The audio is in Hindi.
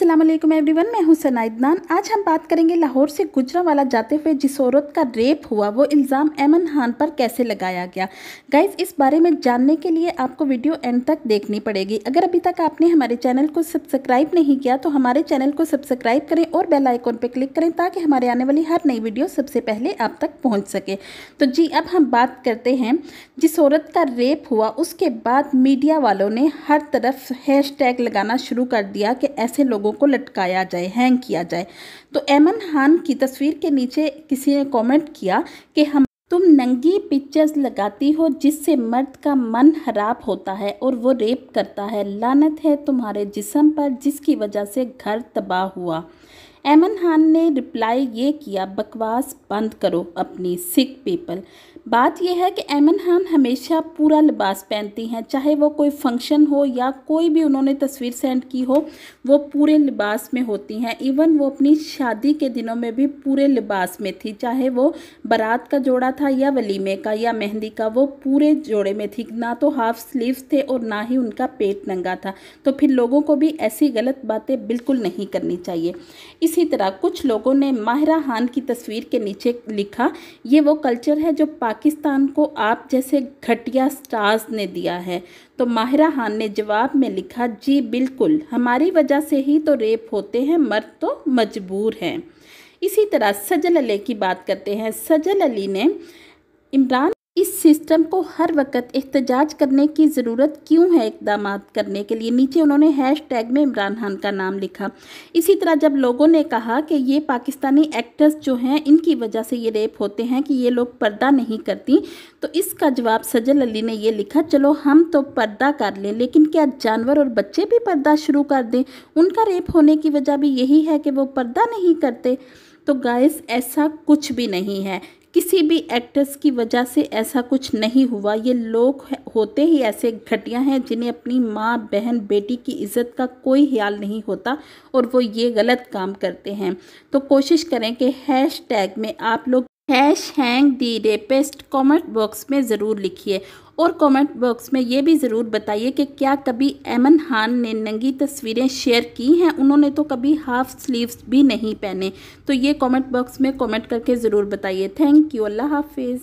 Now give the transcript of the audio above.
अस्सलाम वालेकुम एवरीवन, मैं हूं सना इदनान। आज हम बात करेंगे लाहौर से गुजरांवाला जाते हुए जिस औरत का रेप हुआ वो इल्ज़ाम ऐमन खान पर कैसे लगाया गया। गाइस, इस बारे में जानने के लिए आपको वीडियो एंड तक देखनी पड़ेगी। अगर अभी तक आपने हमारे चैनल को सब्सक्राइब नहीं किया तो हमारे चैनल को सब्सक्राइब करें और बेल आइकॉन पर क्लिक करें ताकि हमारे आने वाली हर नई वीडियो सबसे पहले आप तक पहुँच सके। तो जी, अब हम बात करते हैं जिस औरत का रेप हुआ उसके बाद मीडिया वालों ने हर तरफ हैशटैग लगाना शुरू कर दिया कि ऐसे लोगों को लटकाया जाए, हैंग किया जाए। तो ऐमन खान की तस्वीर के नीचे किसी ने कमेंट किया कि तुम नंगी पिक्चर्स लगाती हो जिससे मर्द का मन खराब होता है और वो रेप करता है। लानत है तुम्हारे जिस्म पर जिसकी वजह से घर तबाह हुआ। ऐमन खान ने रिप्लाई ये किया, बकवास बंद करो अपनी सिख पीपल। बात यह है कि ऐमन खान हमेशा पूरा लिबास पहनती हैं, चाहे वो कोई फंक्शन हो या कोई भी उन्होंने तस्वीर सेंड की हो, वो पूरे लिबास में होती हैं। इवन वो अपनी शादी के दिनों में भी पूरे लिबास में थी, चाहे वो बारात का जोड़ा था या वलीमे का या मेहंदी का, वो पूरे जोड़े में थी। ना तो हाफ स्लीव्स थे और ना ही उनका पेट नंगा था। तो फिर लोगों को भी ऐसी गलत बातें बिल्कुल नहीं करनी चाहिए। इसी तरह कुछ लोगों ने माहिरा खान की तस्वीर के नीचे लिखा, ये वो कल्चर है जो पाकिस्तान को आप जैसे घटिया स्टार्स ने दिया है। तो माहिरा खान ने जवाब में लिखा, जी बिल्कुल, हमारी वजह से ही तो रेप होते हैं, मर्द तो मजबूर हैं। इसी तरह सजल अली की बात करते हैं। सजल अली ने इमरान इस सिस्टम को हर वक्त एहतजाज करने की ज़रूरत क्यों है इक़दाम करने के लिए, नीचे उन्होंने हैशटैग में इमरान खान का नाम लिखा। इसी तरह जब लोगों ने कहा कि ये पाकिस्तानी एक्टर्स जो हैं इनकी वजह से ये रेप होते हैं कि ये लोग पर्दा नहीं करती, तो इसका जवाब सजल अली ने ये लिखा, चलो हम तो पर्दा कर लें लेकिन क्या जानवर और बच्चे भी पर्दा शुरू कर दें? उनका रेप होने की वजह भी यही है कि वो पर्दा नहीं करते। तो गाइस, ऐसा कुछ भी नहीं है, किसी भी एक्टर्स की वजह से ऐसा कुछ नहीं हुआ। ये लोग होते ही ऐसे घटिया हैं जिन्हें अपनी माँ, बहन, बेटी की इज़्ज़त का कोई ख्याल नहीं होता और वो ये गलत काम करते हैं। तो कोशिश करें कि हैशटैग में आप लोग #HangTheRapist कमेंट बॉक्स में ज़रूर लिखिए और कमेंट बॉक्स में ये भी ज़रूर बताइए कि क्या कभी ऐमन खान ने नंगी तस्वीरें शेयर की हैं। उन्होंने तो कभी हाफ स्लीव्स भी नहीं पहने। तो ये कमेंट बॉक्स में कमेंट करके ज़रूर बताइए। Thank you. अल्लाह हाफिज़।